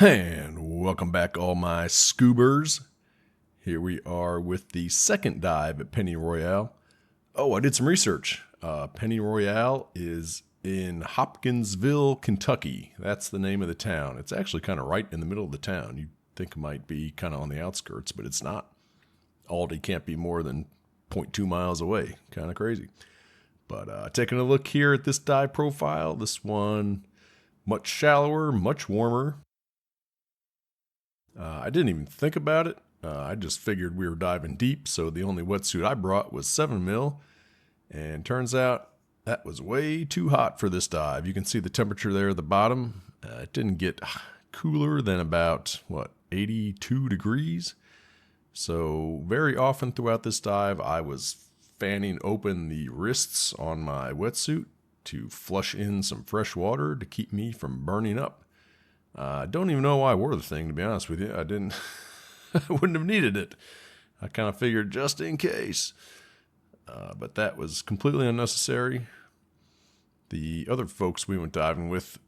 And welcome back, all my scoobers. Here we are with the second dive at Pennyroyal. Oh, I did some research. Pennyroyal is in Hopkinsville, Kentucky. That's the name of the town. It's actually kind of right in the middle of the town. You'd think it might be kind of on the outskirts, but it's not. Aldi can't be more than 0.2 miles away. Kind of crazy. But taking a look here at this dive profile, this one much shallower, much warmer. I didn't even think about it. I just figured we were diving deep, so the only wetsuit I brought was 7 mil, and turns out that was way too hot for this dive. You can see the temperature there at the bottom. It didn't get cooler than about, 82 degrees. So very often throughout this dive, I was fanning open the wrists on my wetsuit to flush in some fresh water to keep me from burning up. I don't even know why I wore the thing, to be honest with you. I wouldn't have needed it. I kind of figured just in case. But that was completely unnecessary. The other folks we went diving with,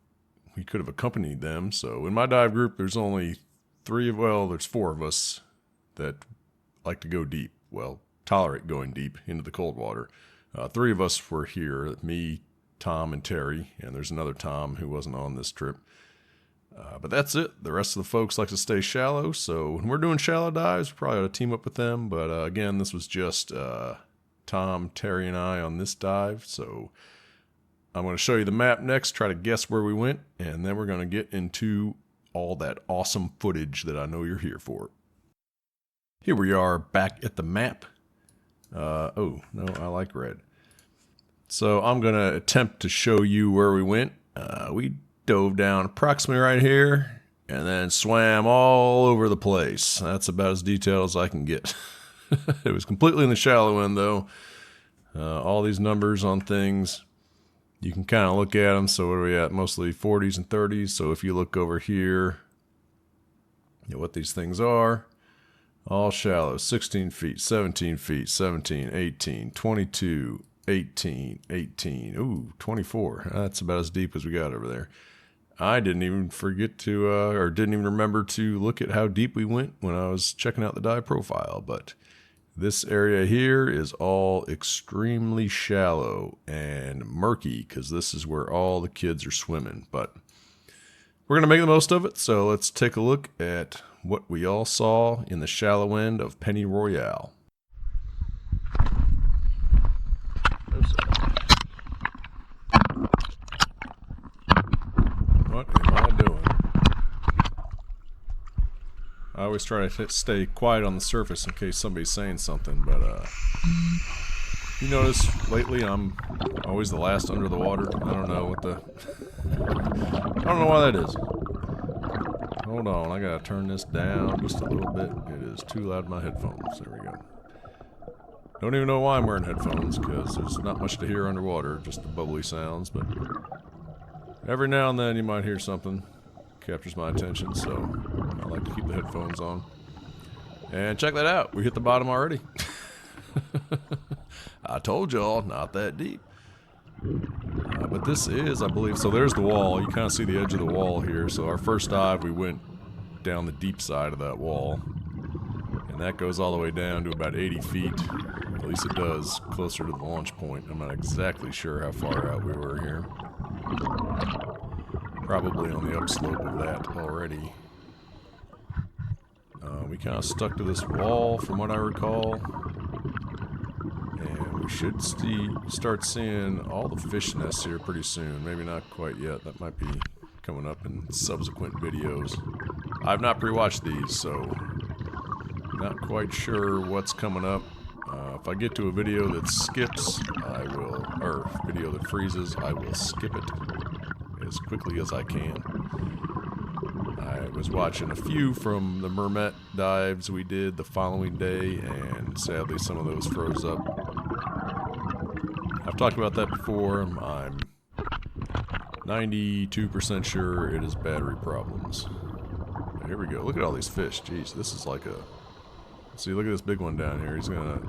we could have accompanied them. So in my dive group, there's only there's 4 of us that like to go deep. Well, tolerate going deep into the cold water. 3 of us were here, me, Tom, and Terry. And there's another Tom who wasn't on this trip. But that's it. The rest of the folks like to stay shallow, so when we're doing shallow dives, we probably ought to team up with them. But again, this was just Tom, Terry, and I on this dive. So I'm going to show you the map next, try to guess where we went, and then we're going to get into all that awesome footage that I know you're here for. Here we are back at the map. Oh, no, I like red. So I'm going to attempt to show you where we went. We dove down approximately right here and then swam all over the place. That's about as detailed as I can get. It was completely in the shallow end though. All these numbers on things, you can kind of look at them. So what are we at? Mostly 40s and 30s. So if you look over here, you know what these things are. All shallow, 16 feet, 17 feet, 17, 18, 22, 18, 18, ooh, 24. That's about as deep as we got over there. I didn't even forget to, or didn't even remember to look at how deep we went when I was checking out the dive profile. But this area here is all extremely shallow and murky because this is where all the kids are swimming. But we're going to make the most of it. So let's take a look at what we all saw in the shallow end of Pennyroyal. What am I doing? I always try to stay quiet on the surface in case somebody's saying something, but you notice lately I'm always the last under the water. I don't know why that is. Hold on, I gotta turn this down just a little bit. It is too loud in my headphones. There we go. Don't even know why I'm wearing headphones because there's not much to hear underwater, just the bubbly sounds, but every now and then you might hear something. Captures my attention, so I like to keep the headphones on. And check that out. We hit the bottom already. I told y'all, not that deep. But this is, I believe, so there's the wall. You kind of see the edge of the wall here. So our first dive, we went down the deep side of that wall. And that goes all the way down to about 80 feet. At least it does, closer to the launch point. I'm not exactly sure how far out we were here. Probably on the upslope of that already. We kind of stuck to this wall from what I recall. And we should start seeing all the fish nests here pretty soon. Maybe not quite yet. That might be coming up in subsequent videos. I've not pre-watched these, so not quite sure what's coming up. If I get to a video that skips, or video that freezes, I will skip it as quickly as I can. I was watching a few from the Mermet dives we did the following day, and sadly some of those froze up. I've talked about that before. I'm 92% sure it is battery problems. Here we go. Look at all these fish. Jeez, this is like a... See, look at this big one down here. He's gonna...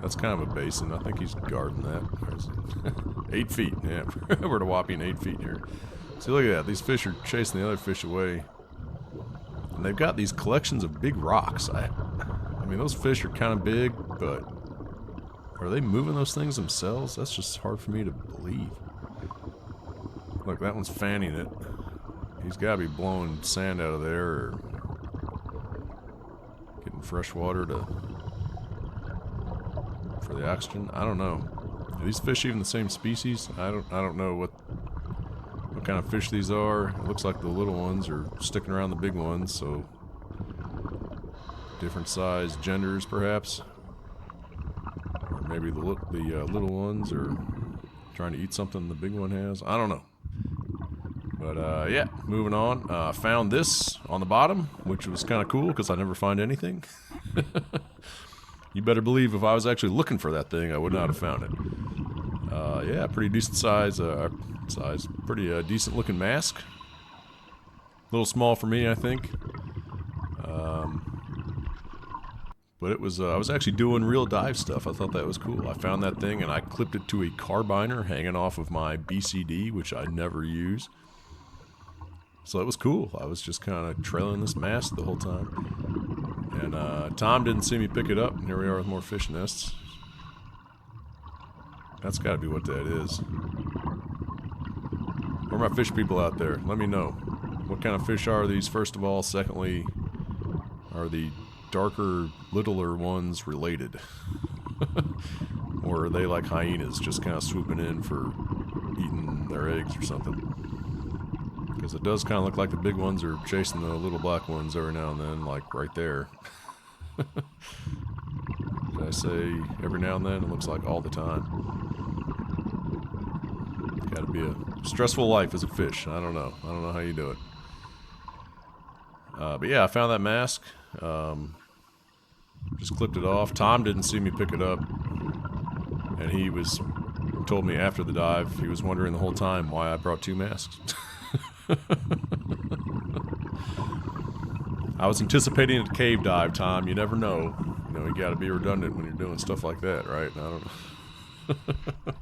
That's kind of a basin. I think he's guarding that. 8 feet. Yeah, we're at a whopping 8 feet here. See, look at that. These fish are chasing the other fish away. And they've got these collections of big rocks. I mean, those fish are kind of big, but are they moving those things themselves? That's just hard for me to believe. Look, that one's fanning it. He's got to be blowing sand out of there or getting fresh water for the oxygen. I don't know. Are these fish even the same species? I don't know what kind of fish these are. It looks like the little ones are sticking around the big ones, so different size genders perhaps. Or maybe the little ones are trying to eat something the big one has. I don't know. But yeah, moving on. Found this on the bottom, which was kind of cool because I never find anything. You better believe if I was actually looking for that thing, I would not have found it. Yeah, pretty decent size. Pretty decent looking mask. A little small for me, I think. But it was. I was actually doing real dive stuff. I thought that was cool. I found that thing and I clipped it to a carbiner hanging off of my BCD, which I never use. So it was cool. I was just kind of trailing this mask the whole time. And Tom didn't see me pick it up. And here we are with more fish nests. That's got to be what that is. Where are my fish people out there? Let me know. What kind of fish are these, first of all? Secondly, are the darker, littler ones related? Or are they like hyenas, just kind of swooping in for eating their eggs or something? Because it does kind of look like the big ones are chasing the little black ones every now and then, like right there. Did I say every now and then? It looks like all the time. Got to be a stressful life as a fish. I don't know. I don't know how you do it. But yeah, I found that mask. Just clipped it off. Tom didn't see me pick it up. And he told me after the dive, he was wondering the whole time why I brought two masks. I was anticipating a cave dive, Tom. You never know. You know, you gotta be redundant when you're doing stuff like that, right? I don't know.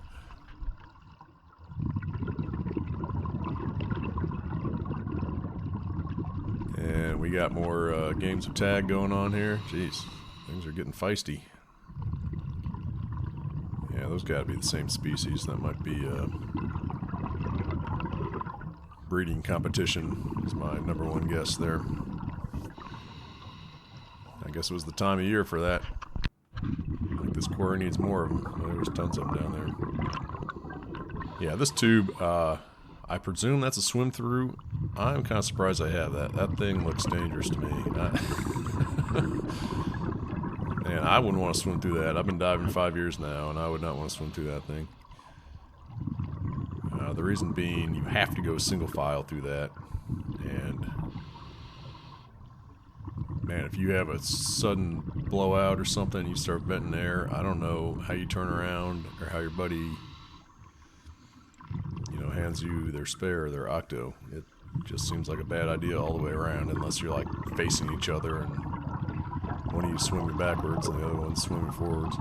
And we got more games of tag going on here. Jeez, things are getting feisty. Yeah, those gotta be the same species. That might be breeding competition is my number one guess there. I guess it was the time of year for that. I think this quarry needs more of them. There's tons of them down there. Yeah, this tube, I presume that's a swim through. I'm kind of surprised I have that. That thing looks dangerous to me. Man, I wouldn't want to swim through that. I've been diving 5 years now, and I would not want to swim through that thing. The reason being, you have to go single file through that, and man, if you have a sudden blowout or something, you start venting air, I don't know how you turn around or how your buddy, you know, hands you their spare or their octo. It just seems like a bad idea all the way around, unless you're like facing each other and one of you swimming backwards and the other one's swimming forwards.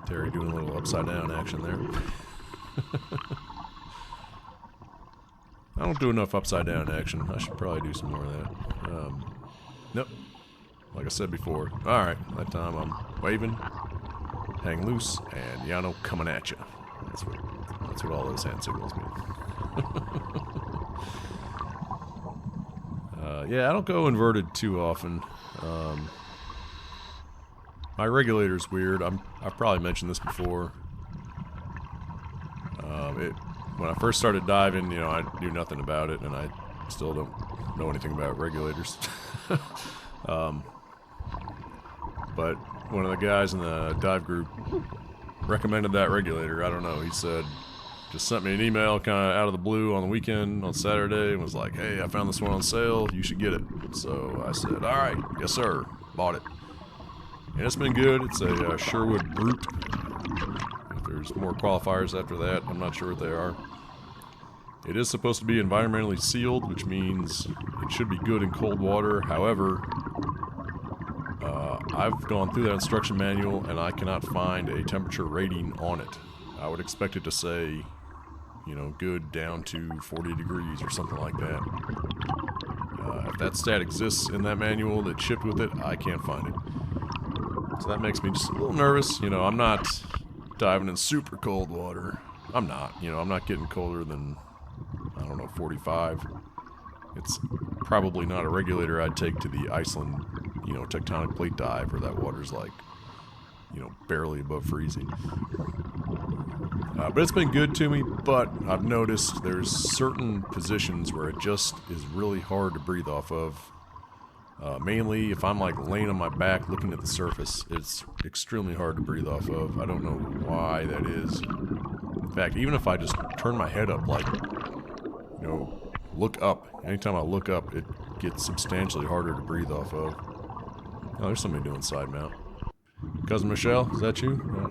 Terry doing a little upside down action there. I don't do enough upside down action. I should probably do some more of that. Nope. Like I said before. Alright, that time I'm waving, hang loose, and Yano coming at you. That's what all those hand signals mean. Yeah, I don't go inverted too often. My regulator's weird. I've probably mentioned this before. When I first started diving, you know, I knew nothing about it, and I still don't know anything about regulators. But one of the guys in the dive group recommended that regulator. I don't know. He said, just sent me an email kind of out of the blue on the weekend on Saturday and was like, hey, I found this one on sale. You should get it. So I said, all right, yes, sir. Bought it. And it's been good. It's a Sherwood Brute. If there's more qualifiers after that, I'm not sure what they are. It is supposed to be environmentally sealed, which means it should be good in cold water. However, I've gone through that instruction manual and I cannot find a temperature rating on it. I would expect it to say, you know, good down to 40 degrees or something like that. if that stat exists in that manual that shipped with it, I can't find it. So that makes me just a little nervous. You know, I'm not diving in super cold water. I'm not. You know, I'm not getting colder than, I don't know, 45. It's probably not a regulator I'd take to the Iceland, you know, tectonic plate dive where that water's like, you know, barely above freezing. But it's been good to me, but I've noticed there's certain positions where it just is really hard to breathe off of. Mainly if I'm like laying on my back looking at the surface, it's extremely hard to breathe off of. I don't know why that is. In fact, even if I just turn my head up, like, you know, look up. Anytime I look up, it gets substantially harder to breathe off of. Oh, there's somebody doing side mount. Cousin Michelle, is that you?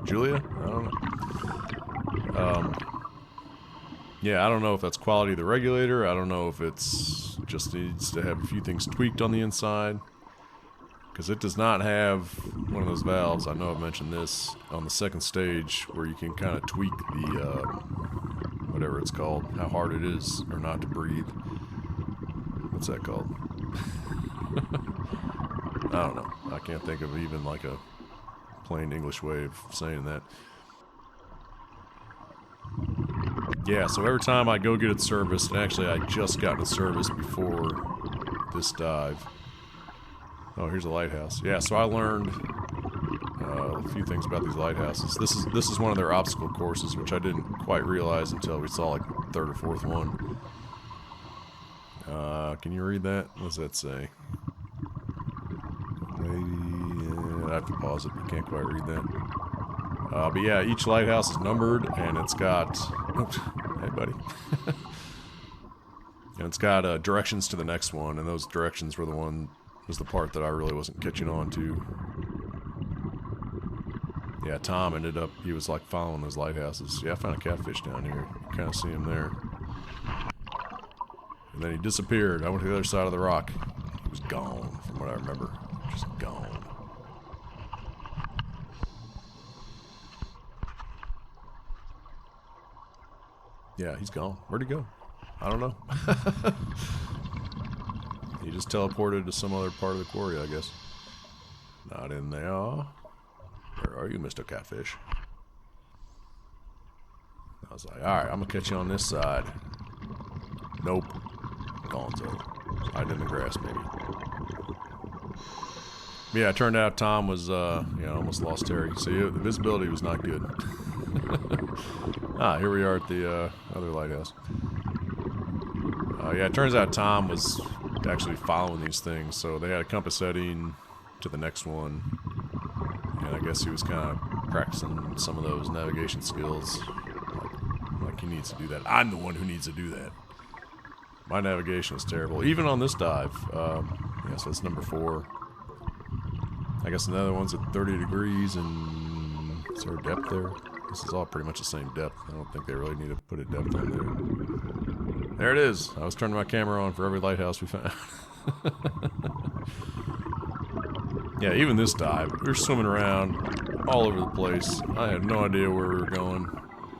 Julia? I don't know. Yeah, I don't know if that's quality of the regulator. I don't know if it's just needs to have a few things tweaked on the inside. Because it does not have one of those valves, I know I've mentioned this, on the second stage where you can kind of tweak the, whatever it's called, how hard it is or not to breathe. What's that called? I don't know. I can't think of even like a plain English way of saying that. Yeah, so every time I go get it serviced, and actually I just got it serviced before this dive. Oh, here's a lighthouse. Yeah, so I learned a few things about these lighthouses. This is one of their obstacle courses, which I didn't quite realize until we saw like the third or fourth one. Can you read that? What does that say? Maybe, I have to pause it, but can't quite read that. But yeah, each lighthouse is numbered, and it's got... Oops, hey, buddy. And it's got directions to the next one, and those directions were was the part that I really wasn't catching on to. Yeah, Tom ended up, he was like following those lighthouses. Yeah, I found a catfish down here. You kind of see him there. And then he disappeared. I went to the other side of the rock. He was gone, from what I remember. Just gone. Yeah, he's gone. Where'd he go? I don't know. He just teleported to some other part of the quarry, I guess. Not in there. Where are you, Mr. Catfish? I was like, alright, I'm gonna catch you on this side. Nope. Gonzo. Hiding in the grass, maybe. Yeah, it turned out Tom was, yeah, almost lost Terry. So yeah, the visibility was not good. Here we are at the other lighthouse. Yeah, it turns out Tom was actually following these things. So they had a compass setting to the next one. And I guess he was kind of practicing some of those navigation skills. Like he needs to do that. I'm the one who needs to do that. My navigation is terrible. Even on this dive. Yeah, so that's number 4. I guess another one's at 30 degrees, and is there a depth there? This is all pretty much the same depth. I don't think they really need to put a depth on there. There it is. I was turning my camera on for every lighthouse we found. Yeah, even this dive, we were swimming around all over the place. I had no idea where we were going,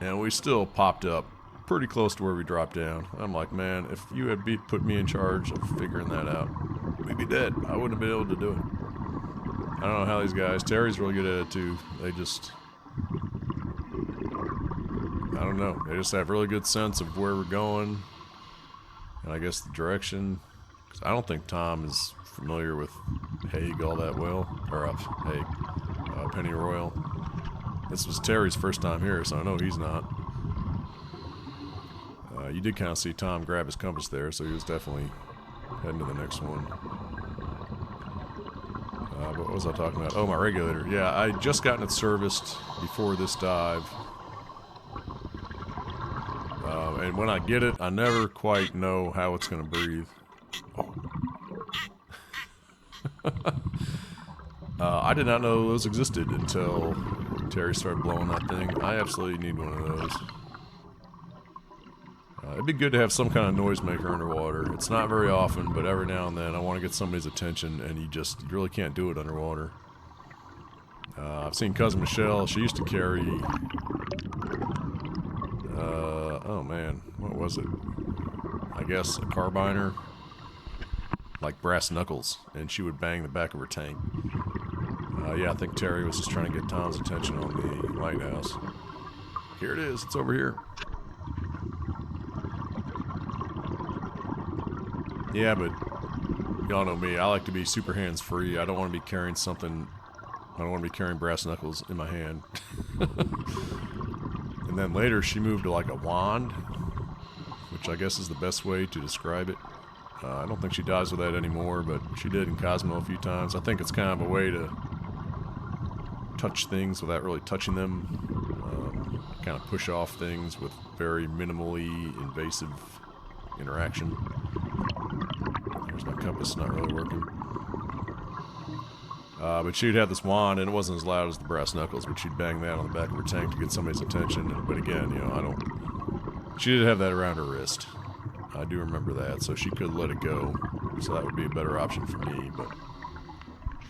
and we still popped up pretty close to where we dropped down. I'm like, man, if you had put me in charge of figuring that out, we'd be dead. I wouldn't have been able to do it. I don't know how these guys, Terry's really good at it too. They just, I don't know. They just have really good sense of where we're going. And I guess the direction. Because I don't think Tom is familiar with Hague all that well. Or Hague, Pennyroyal. This was Terry's first time here, so I know he's not. You did kind of see Tom grab his compass there, so he was definitely heading to the next one. But what was I talking about? Oh, my regulator. Yeah, I just gotten it serviced before this dive. And when I get it, I never quite know how it's going to breathe. Oh. I did not know those existed until Terry started blowing that thing. I absolutely need one of those. It'd be good to have some kind of noisemaker underwater. It's not very often, but every now and then I want to get somebody's attention, and you really can't do it underwater. I've seen Cousin Michelle. She used to carry... oh man, what was it? I guess a carbiner like brass knuckles, and she would bang the back of her tank. Yeah, I think Terry was just trying to get Tom's attention on the lighthouse. Here it is. It's over here. Yeah, but y'all know me. I like to be super hands-free. I don't want to be carrying something. I don't want to be carrying brass knuckles in my hand. And then later she moved to like a wand, which I guess is the best way to describe it. I don't think she dies with that anymore, but she did in Cosmo a few times. I think it's kind of a way to touch things without really touching them. Kind of push off things with very minimally invasive interaction. There's my compass not really working. But she'd have this wand, and it wasn't as loud as the brass knuckles, but she'd bang that on the back of her tank to get somebody's attention. But again, you know, she did have that around her wrist. I do remember that, so she could let it go. So that would be a better option for me, but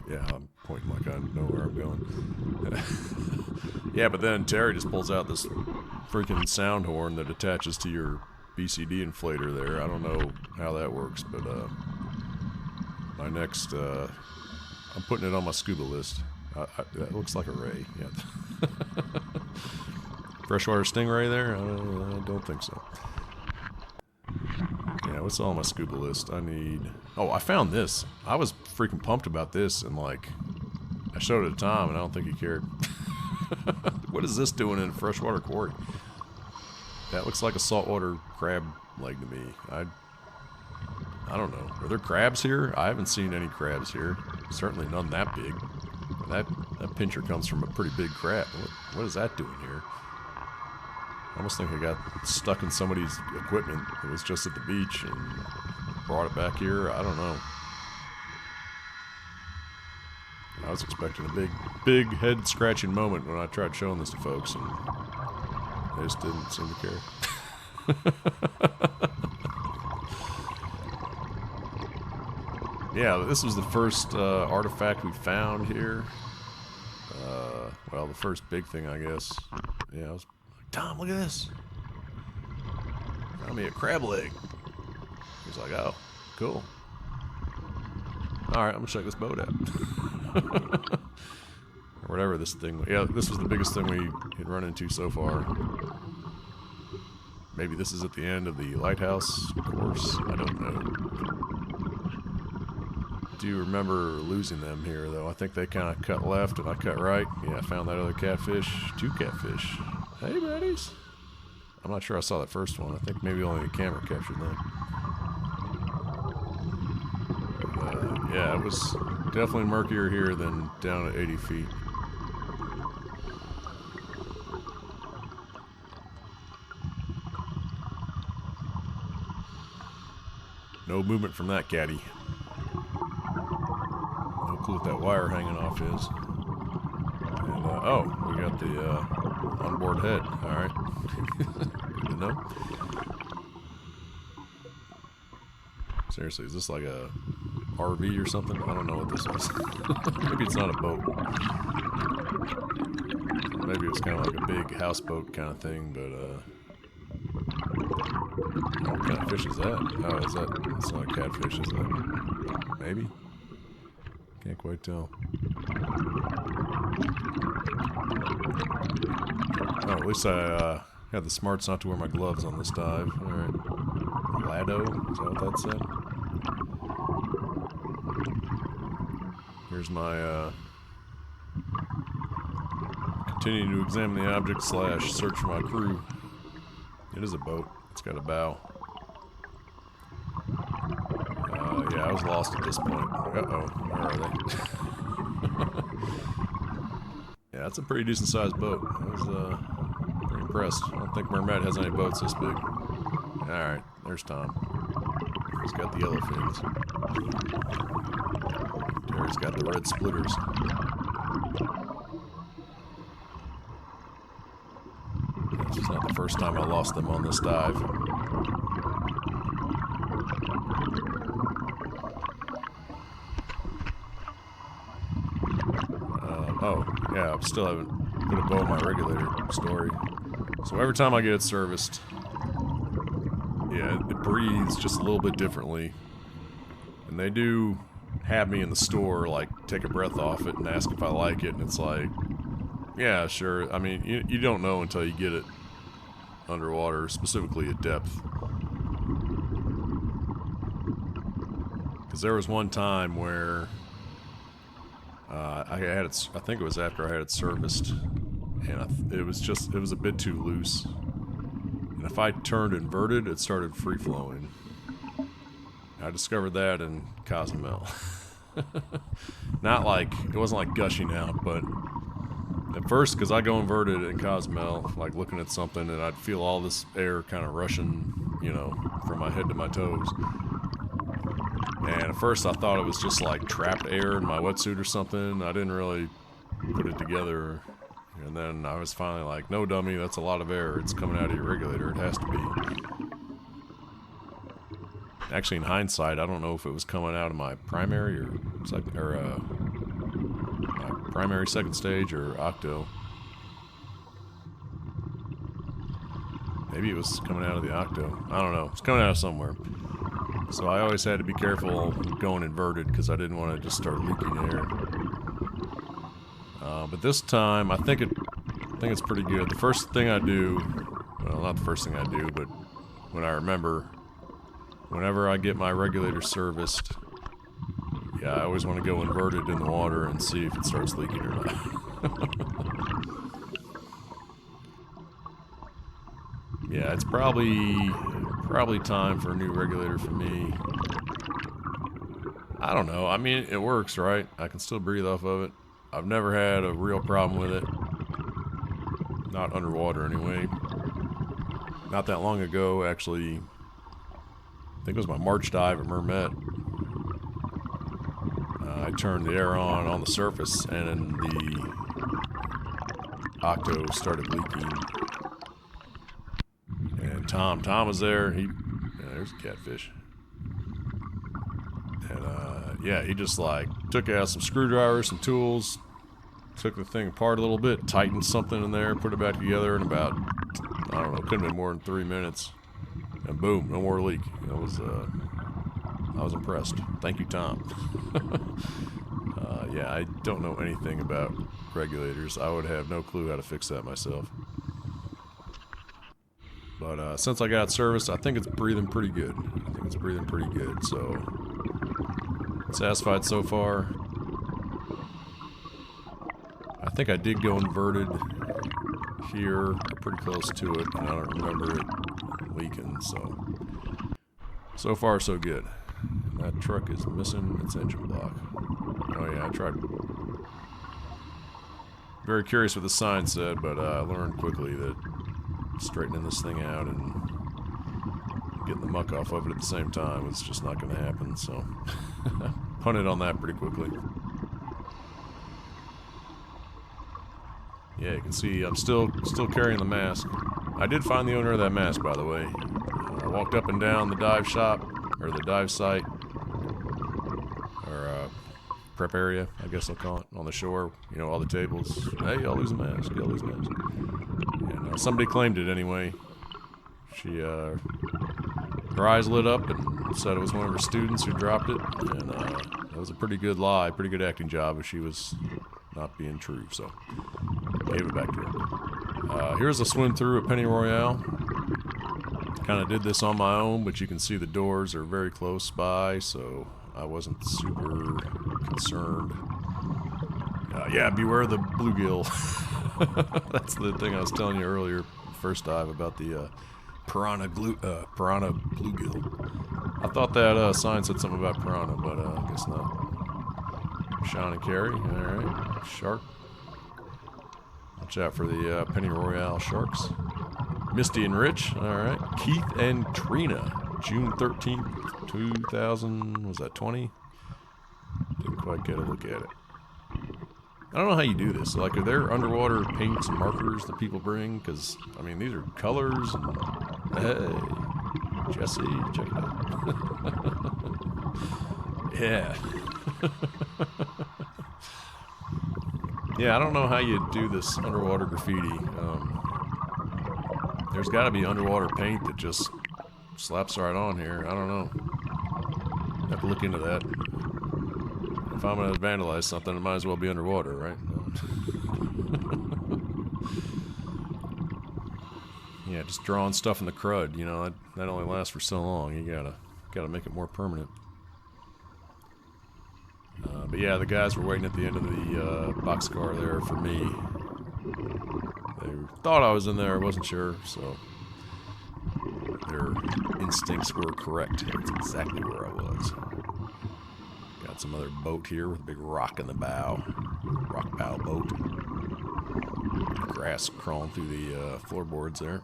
yeah, I'm pointing like I know where I'm going. Yeah, but then Terry just pulls out this freaking sound horn that attaches to your BCD inflator there. I don't know how that works, but my next, I'm putting it on my scuba list. That looks like a ray, yeah. Freshwater stingray there? I don't think so. Yeah, what's on my scuba list? I need... Oh, I found this. I was freaking pumped about this, and like, I showed it to Tom, and I don't think he cared. What is this doing in a freshwater quarry? That looks like a saltwater crab leg to me. I don't know. Are there crabs here? I haven't seen any crabs here. Certainly none that big. That pincher comes from a pretty big crab. What is that doing here? I almost think I got stuck in somebody's equipment. It was just at the beach and brought it back here. I don't know. I was expecting a big head-scratching moment when I tried showing this to folks, and they just didn't seem to care. Yeah, this was the first artifact we found here. Well, the first big thing, I guess. Yeah, I was like, Tom, look at this. Found me a crab leg. He's like, oh, cool. Alright, I'm gonna check this boat out. Or whatever this thing. Yeah, this was the biggest thing we had run into so far. Maybe this is at the end of the lighthouse course. I don't know. Do you remember losing them here, though? I think they kind of cut left and I cut right. Yeah, I found that other catfish. 2 catfish. Hey, buddies. I'm not sure I saw that first one. I think maybe only the camera captured them. Yeah, it was definitely murkier here than down at 80 feet. No movement from that caddy. No clue what that wire hanging off is. And, oh, we got the onboard head. Alright. Good to know. Seriously, is this like a RV or something? I don't know what this is. Maybe it's not a boat. Maybe it's kind of like a big houseboat kind of thing, but what kind of fish is that? Oh, is that? It's not a catfish, is it? Maybe? Can't quite tell. Oh, at least I had the smarts not to wear my gloves on this dive. Alright. Lado? Is that what that said? Here's my, continuing to examine the object / search for my crew. It is a boat. It's got a bow. Yeah, I was lost at this point. Uh-oh, where are they? Yeah, that's a pretty decent sized boat. I was, pretty impressed. I don't think Mermaid has any boats this big. Alright, there's Tom. He's got the yellow fins. Terry's got the red splitters. This is not the first time I lost them on this dive. Oh, yeah, I still haven't put a bow on my regulator story. So every time I get it serviced, yeah, it breathes just a little bit differently. And they do have me in the store, like, take a breath off it and ask if I like it, and it's like, yeah, sure. I mean, you don't know until you get it underwater, specifically at depth. Because there was one time where I had it, I think it was after I had it serviced, and it was a bit too loose. And if I turned inverted, it started free flowing. I discovered that in Cozumel. Not like, it wasn't like gushing out, but at first, because I go inverted in Cozumel, like looking at something, and I'd feel all this air kind of rushing, you know, from my head to my toes. And at first I thought it was just like trapped air in my wetsuit or something. I didn't really put it together. And then I was finally like, no dummy, that's a lot of air. It's coming out of your regulator. It has to be. Actually, in hindsight, I don't know if it was coming out of my primary or my primary second stage or octo. Maybe it was coming out of the octo. I don't know. It's coming out of somewhere. So I always had to be careful going inverted because I didn't want to just start leaking air. But this time, I think it's pretty good. The first thing I do, well, not the first thing I do, but when I remember, whenever I get my regulator serviced, yeah, I always want to go inverted in the water and see if it starts leaking or not. Yeah, it's probably time for a new regulator for me. I don't know. I mean, it works, right? I can still breathe off of it. I've never had a real problem with it. Not underwater, anyway. Not that long ago, actually. I think it was my March dive at Mermet. I turned the air on the surface, and then the octo started leaking. And Tom was there. Yeah, there's a catfish. And yeah, he just like took out some screwdrivers, some tools, took the thing apart a little bit, tightened something in there, put it back together in about, I don't know, couldn't have been more than 3 minutes. And boom, no more leak. I was impressed. Thank you, Tom. Yeah, I don't know anything about regulators. I would have no clue how to fix that myself. But since I got it serviced, I think it's breathing pretty good. So satisfied so far. I think I did go inverted here, pretty close to it, and I don't remember it leaking, so far so good. And that truck is missing its engine block. Oh yeah, I tried. Very curious what the sign said, but I learned quickly that straightening this thing out and getting the muck off of it at the same time was just not going to happen, so punted on that pretty quickly. Yeah, you can see I'm still carrying the mask. I did find the owner of that mask, by the way. I walked up and down the dive shop, or the dive site, or prep area, I guess they'll call it, on the shore. You know, all the tables. Hey, I'll lose a mask. And somebody claimed it anyway. She, her eyes lit up and said it was one of her students who dropped it. And that was a pretty good lie, pretty good acting job, but she was not being true, so gave it back to her. Here's a swim through at Pennyroyal. Kind of did this on my own, but you can see the doors are very close by, so I wasn't super concerned. Yeah, beware the bluegill. That's the thing I was telling you earlier, first dive, about the piranha bluegill. I thought that sign said something about piranha, but I guess not. Sean and Carrie, alright. Shark. Watch out for the Pennyroyal sharks. Misty and Rich, alright. Keith and Trina, June 13th, 2020? Didn't quite get a look at it. I don't know how you do this. Like, are there underwater paints and markers that people bring? Because, I mean, these are colors. And, hey, Jesse, check it out. Yeah. Yeah, I don't know how you do this underwater graffiti. There's got to be underwater paint that just slaps right on here. I don't know. Have to look into that. If I'm gonna vandalize something, it might as well be underwater, right? Yeah, just drawing stuff in the crud, you know, that only lasts for so long. You gotta make it more permanent. But yeah, the guys were waiting at the end of the boxcar there for me. They thought I was in there, I wasn't sure, so their instincts were correct. That's exactly where I was. Got some other boat here with a big rock in the bow. Rock bow boat. Grass crawling through the floorboards there.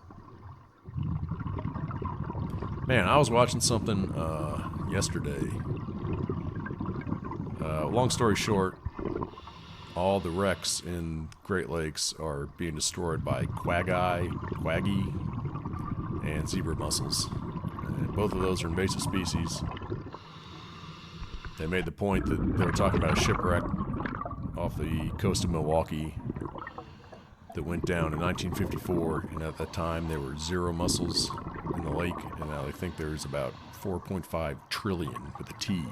Man, I was watching something yesterday. Long story short, all the wrecks in Great Lakes are being destroyed by quaggy, and zebra mussels. And both of those are invasive species. They made the point that they were talking about a shipwreck off the coast of Milwaukee that went down in 1954, and at that time there were 0 mussels in the lake, and now they think there's about 4.5 trillion with a T.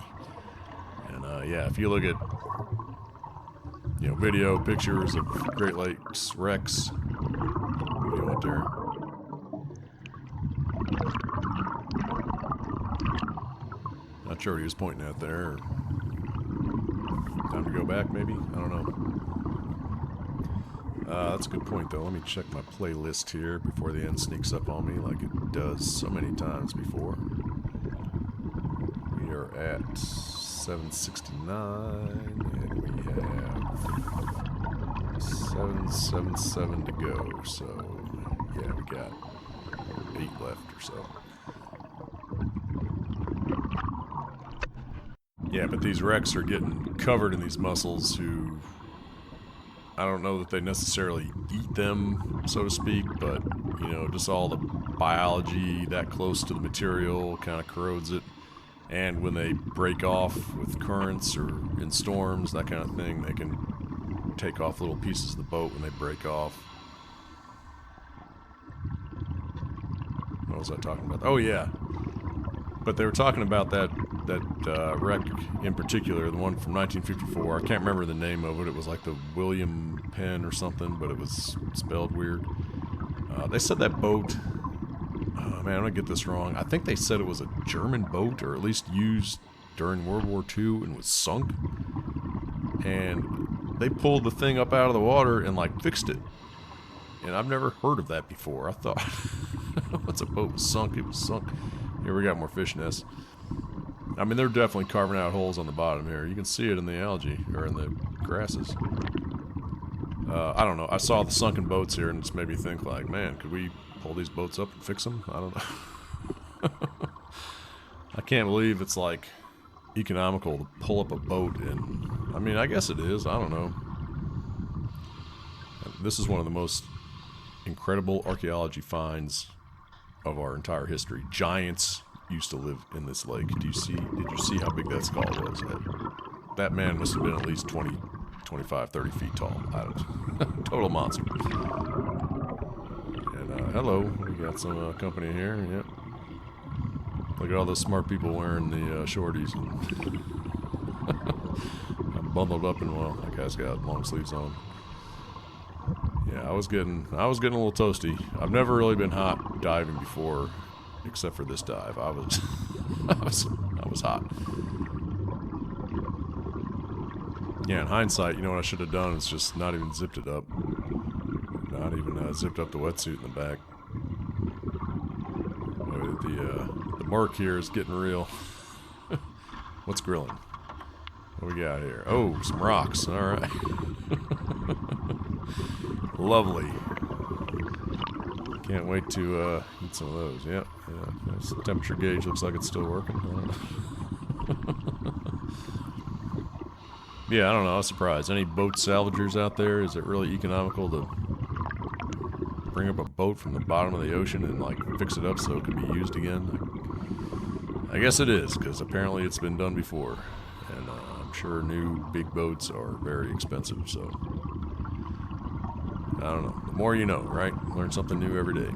And yeah, if you look at video, pictures of Great Lakes wrecks, video up there. Not sure what he was pointing at there. Time to go back, maybe? I don't know. That's a good point, though. Let me check my playlist here before the end sneaks up on me like it does so many times before. We are at 769, and we have 777 to go. So, yeah, we got 8 left or so. Yeah, but these wrecks are getting covered in these mussels who, I don't know that they necessarily eat them, so to speak, but, just all the biology that close to the material kind of corrodes it. And when they break off with currents or in storms, that kind of thing, they can take off little pieces of the boat when they break off. What was I talking about? Oh, yeah. But they were talking about that wreck in particular, the one from 1954. I can't remember the name of it. It was like the William Penn or something, but it was spelled weird. They said that boat... Oh, man, I'm going to get this wrong. I think they said it was a German boat, or at least used during World War II, and was sunk. And they pulled the thing up out of the water and, fixed it. And I've never heard of that before. I thought, once a boat was sunk, it was sunk. Here we got more fish nests. I mean, they're definitely carving out holes on the bottom here. You can see it in the algae, or in the grasses. I don't know. I saw the sunken boats here, and it just made me think, man, could we pull these boats up and fix them? I don't know. I can't believe it's economical to pull up a boat, and I mean, I guess it is. I don't know. This is one of the most incredible archaeology finds of our entire history. Giants used to live in this lake. Did you see how big that skull was? That man must have been at least 20, 25, 30 feet tall. I don't know. Total monster. Hello, we got some company here. Yep. Look at all those smart people wearing the shorties. And I'm bundled up and well. That guy's got long sleeves on. Yeah, I was getting a little toasty. I've never really been hot diving before, except for this dive. I was I was hot. Yeah, in hindsight, you know what I should have done is just not even zipped it up. Not even zipped up the wetsuit in the back. Boy, the murk here is getting real. What's grilling? What we got here? Oh, some rocks. All right. Lovely. Can't wait to eat some of those. Yep. Yeah. This temperature gauge looks like it's still working. Yeah, I don't know. I was surprised. Any boat salvagers out there? Is it really economical to bring up a boat from the bottom of the ocean and fix it up so it can be used again? I guess it is, because apparently it's been done before, and I'm sure new big boats are very expensive. So I don't know. The more you know, right? Learn something new every day.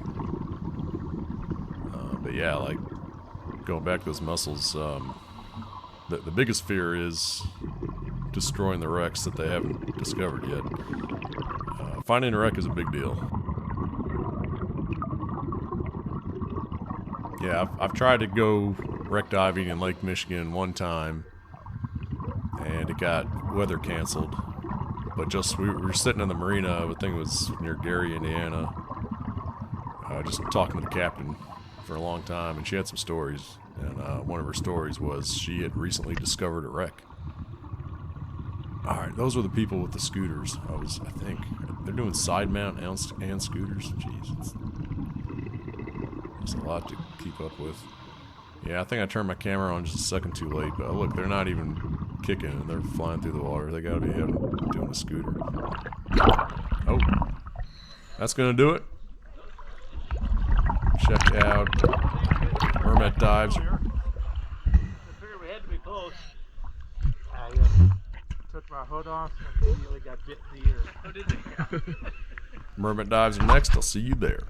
But yeah, going back to those mussels. The biggest fear is destroying the wrecks that they haven't discovered yet. Finding a wreck is a big deal. Yeah, I've tried to go wreck diving in Lake Michigan one time, and it got weather canceled. But just we were sitting in the marina, I think it was near Gary, Indiana, just talking to the captain for a long time, and she had some stories. And one of her stories was she had recently discovered a wreck. All right, those were the people with the scooters. I think they're doing side mount and scooters. Jeez, it's a lot to keep up with. Yeah, I think I turned my camera on just a second too late. But look, they're not even kicking and they're flying through the water. They gotta be doing a scooter. Oh, that's gonna do it. Check out Mermet Dives. I figured we had to be close. I took my hood off and immediately got bit in the ear. Mermet Dives are next. I'll see you there.